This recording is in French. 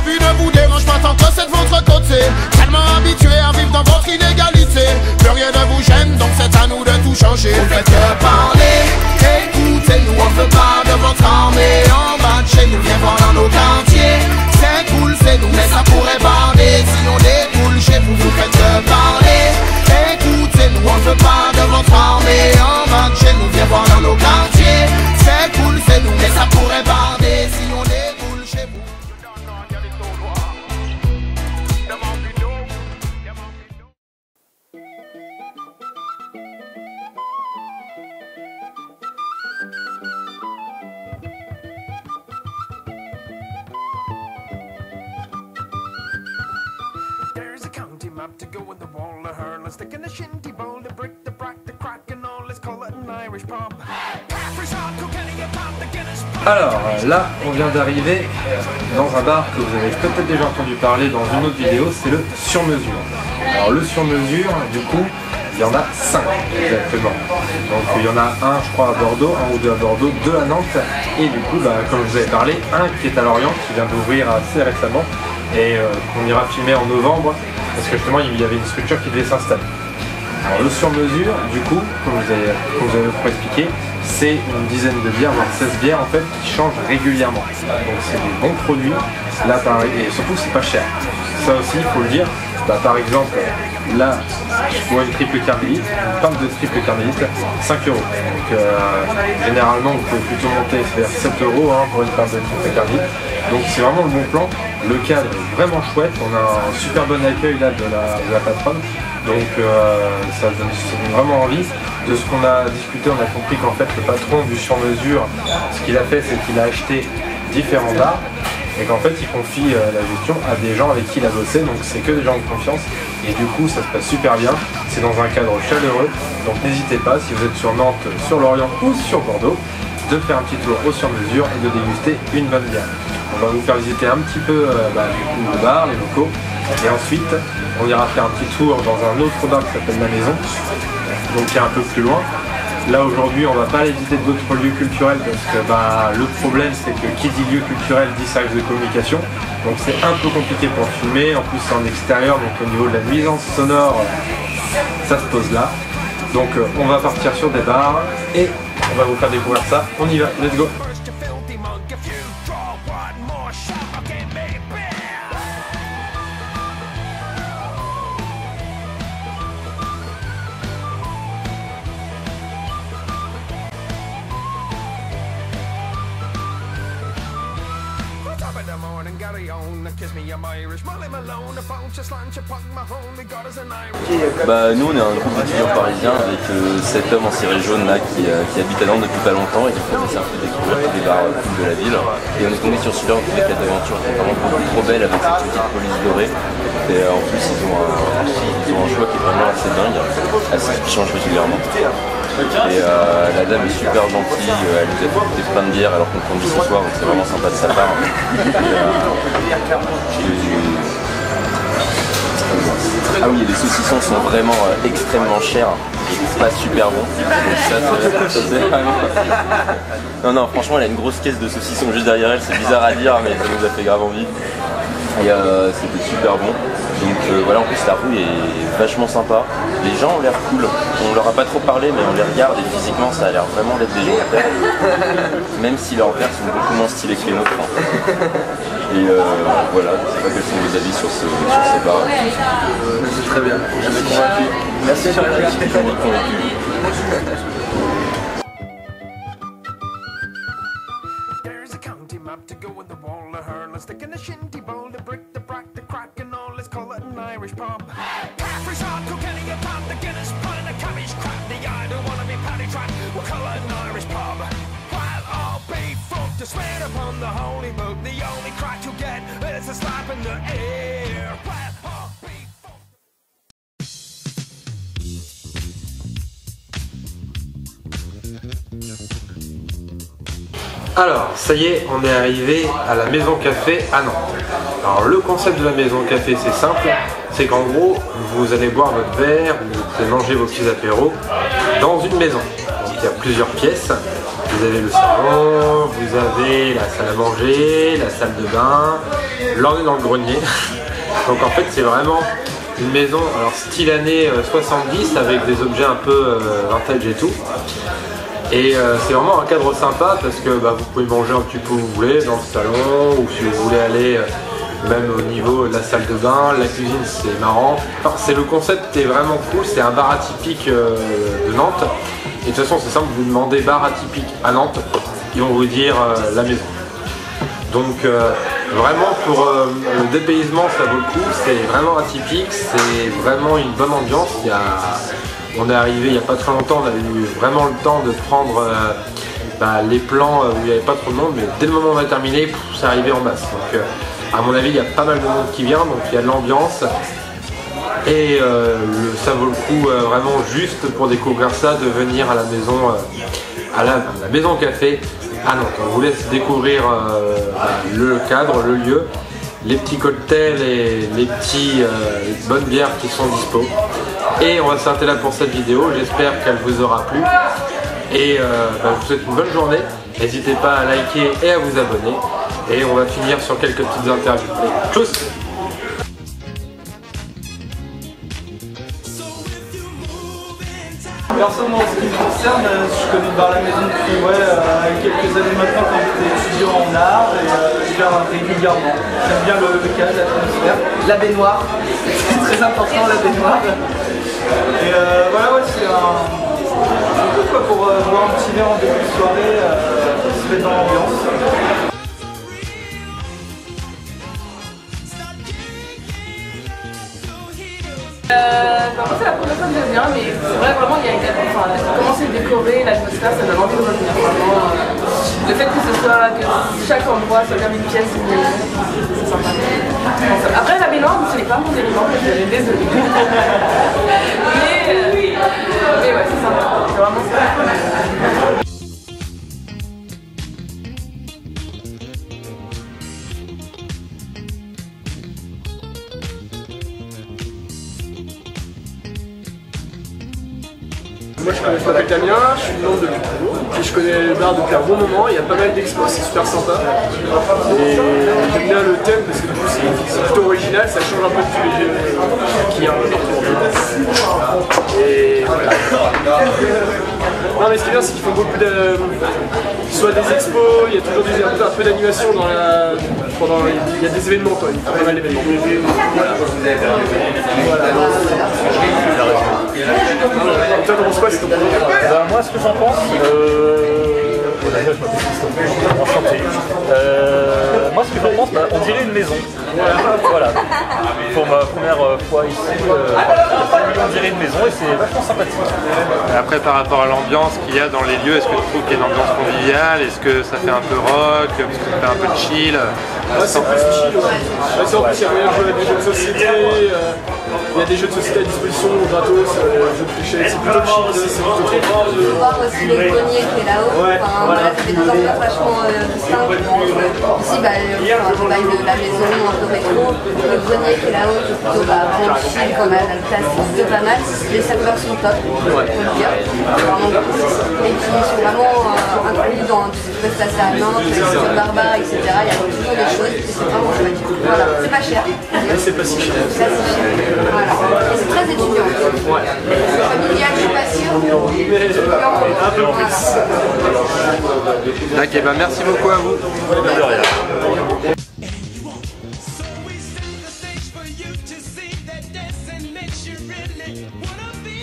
vie ne vous dérange pas tant que c'est de votre côté. Tellement habitué à vivre dans votre inégalité. Plus rien ne vous gêne, donc c'est à nous de tout changer. Vous faites que parler, écoutez-nous, on veut pas de votre armée. En bas de chez nous, viens voir dans nos quartiers. C'est cool, c'est nous, mais ça pourrait barder. Si on découle chez vous, vous faites que parler. Écoutez-nous, on veut pas de votre armée. En bas de chez nous, viens voir dans nos quartiers. C'est cool, c'est nous, mais ça pourrait barder. Si on découle chez vous. To go in the wall of her, let's stick in a shinty bowl, the brick, the brack, the crack and all, let's call it an Irish pub. Alors là, on vient d'arriver dans un bar que vous avez peut-être déjà entendu parler dans une autre vidéo, c'est le sur-mesure. Alors le sur-mesure, du coup, il y en a 5 exactement. Donc il y en a un, je crois, à Bordeaux, un ou deux à Bordeaux, 2 à Nantes, et du coup, comme je vous avais parlé, un qui est à Lorient, qui vient d'ouvrir assez récemment, et qu'on ira filmer en novembre. Parce que justement il y avait une structure qui devait s'installer. Alors le sur-mesure, du coup, comme vous avez expliqué, c'est une dizaine de bières, voire 16 bières en fait, qui changent régulièrement. Donc c'est des bons produits, là et surtout c'est pas cher. Ça aussi il faut le dire, par exemple, là, pour une triple carmélite, une pinte de triple carmélite, 5 €. Donc généralement vous pouvez plutôt monter vers 7 € pour une pinte de triple carmélite. Donc c'est vraiment le bon plan. Le cadre est vraiment chouette, on a un super bon accueil là de la patronne, donc ça donne vraiment envie. De ce qu'on a discuté, on a compris qu'en fait le patron du sur-mesure, ce qu'il a fait, c'est qu'il a acheté différents bars et qu'en fait il confie la gestion à des gens avec qui il a bossé, donc c'est que des gens de confiance et du coup ça se passe super bien, c'est dans un cadre chaleureux, donc n'hésitez pas si vous êtes sur Nantes, sur Lorient ou sur Bordeaux, de faire un petit tour au sur-mesure et de déguster une bonne bière. On va vous faire visiter un petit peu le bar, les locaux, et ensuite on ira faire un petit tour dans un autre bar qui s'appelle La Maison, donc qui est un peu plus loin. Là aujourd'hui on va pas aller visiter d'autres lieux culturels parce que le problème c'est que qui dit lieu culturel dit service de communication, donc c'est un peu compliqué pour filmer, en plus c'est en extérieur, donc au niveau de la nuisance sonore ça se pose là. Donc on va partir sur des bars et on va vous faire découvrir ça, on y va, let's go. Nous on est un groupe d'étudiants parisiens avec 7 hommes en ciré jaune là qui habitent à Nantes depuis pas longtemps et qui font un peu découvrir tous les bars de la ville. Et on est tombé sur celui-là, on trouvait que l'aventure était vraiment beaucoup trop belle avec cette petite police dorée. Et en plus ils ont un choix qui est vraiment assez dingue, qui change régulièrement. Et la dame est super gentille, elle nous a fait plein de bières alors qu'on conduit ce soir, donc c'est vraiment sympa de sa part. Ah oui, les saucissons sont vraiment extrêmement chers et pas super bons. Donc ça, c'est... Non, franchement, elle a une grosse caisse de saucissons juste derrière elle, c'est bizarre à dire, mais ça nous a fait grave envie. Et c'était super bon. Donc voilà, en plus la rue est vachement sympa. Les gens ont l'air cool. On leur a pas trop parlé, mais on les regarde et physiquement ça a l'air vraiment d'être des gens de terre. Même si leurs verres sont beaucoup moins stylés que les nôtres. Et voilà, je sais pas quels sont vos avis sur ces bars. C'est très bien, je suis convaincu. Merci sur la je suis convaincu. Alors, ça y est, on est arrivé à la Maison Café à Nantes. Alors, le concept de la Maison Café, c'est simple, c'est qu'en gros, vous allez boire votre verre, vous allez manger vos petits apéros dans une maison. Donc, il y a plusieurs pièces. Vous avez le salon, vous avez la salle à manger, la salle de bain, là on est dans le grenier. Donc en fait c'est vraiment une maison alors style années 70 avec des objets un peu vintage et tout. Et c'est vraiment un cadre sympa parce que vous pouvez manger un petit peu où vous voulez dans le salon, ou si vous voulez aller même au niveau de la salle de bain, la cuisine c'est marrant. Enfin, le concept est vraiment cool, c'est un bar atypique de Nantes. Et de toute façon c'est simple, vous demandez bar atypique à Nantes, ils vont vous dire la maison. Donc vraiment pour le dépaysement ça vaut le coup, c'est vraiment atypique, c'est vraiment une bonne ambiance. On est arrivé il n'y a pas très longtemps, on a eu vraiment le temps de prendre les plans où il n'y avait pas trop de monde, mais dès le moment où on a terminé, c'est arrivé en masse. Donc à mon avis il y a pas mal de monde qui vient, donc il y a de l'ambiance. Et ça vaut le coup vraiment juste pour découvrir ça, de venir à la maison, à la maison café à Nantes. On vous laisse découvrir le cadre, le lieu, les petits cocktails et les bonnes bières qui sont dispo. Et on va s'arrêter là pour cette vidéo, j'espère qu'elle vous aura plu. Et je vous souhaite une bonne journée, n'hésitez pas à liker et à vous abonner. Et on va finir sur quelques petites interviews. Tchuss! Personnellement, en ce qui me concerne, je connais le bar La Maison depuis quelques années maintenant quand j'étais étudiant en art et je viens régulièrement. J'aime bien le cadre, l'atmosphère. La baignoire, c'est très important la baignoire. Et voilà, c'est un peu quoi pour boire un petit verre en début de soirée, se mettre dans l'ambiance. Moi c'est la première fois que je viens, mais c'est vrai vraiment il y a commencer à décorer, l'atmosphère ça donne envie de revenir. Vraiment, le fait que chaque endroit soit comme une pièce, c'est sympa. Après la baignoire, ce n'est pas mon élément préféré, désolée. mais ouais c'est sympa, c'est vraiment sympa. Moi je m'appelle Damien, je suis de Nantes depuis toujours, puis je connais le bar depuis un bon moment, il y a pas mal d'expos, c'est super sympa. Et j'aime bien le thème parce que du coup c'est plutôt original, ça change un peu de tous les jeux qu'il y a et voilà. Non mais ce qui est bien c'est qu'ils font beaucoup de... soit des expos, il y a toujours un peu d'animation dans la... Il y a des événements quoi, il y a pas mal d'événements. Voilà. Toi, t'en penses quoi, c'est ton projet? Moi, ce que j'en pense, enchanté. Moi, ce que j'en pense, on dirait une maison. Voilà. Pour ma première fois ici, on dirait une maison et c'est vachement sympathique. Après, par rapport à l'ambiance qu'il y a dans les lieux, est-ce que tu trouves qu'il y a une ambiance conviviale? Est-ce que ça fait un peu rock? Est-ce que ça fait un peu de chill? C'est plus chill. En plus, il y a moyen de jouer à des jeux de société. Il y a des jeux de société à disposition, gratos, jeux de fléchettes, c'est plutôt chill, c'est plutôt très bien. On peut voir aussi le grenier qui est là-haut, voilà, ça fait des ambiances vachement distinctes. Ici, on va de la maison un peu rétro, le grenier qui est là-haut, c'est plutôt vraiment chill quand même, classique, c'est pas mal, les serveurs sont top, faut le dire, vraiment cool, et qui sont vraiment inclus dans tout ce qui peut se passer à Nantes, sur Barbare, etc. Il y a toujours des choses, et c'est vraiment chouette. Voilà, c'est pas cher. C'est pas si cher. C'est assez cher. Voilà. Et c'est très étudiant. Familial, je suis pas sûre. Un peu plus. D'accord, merci beaucoup à vous. De rien. So we set the stage for you to see that dancing makes you really wanna be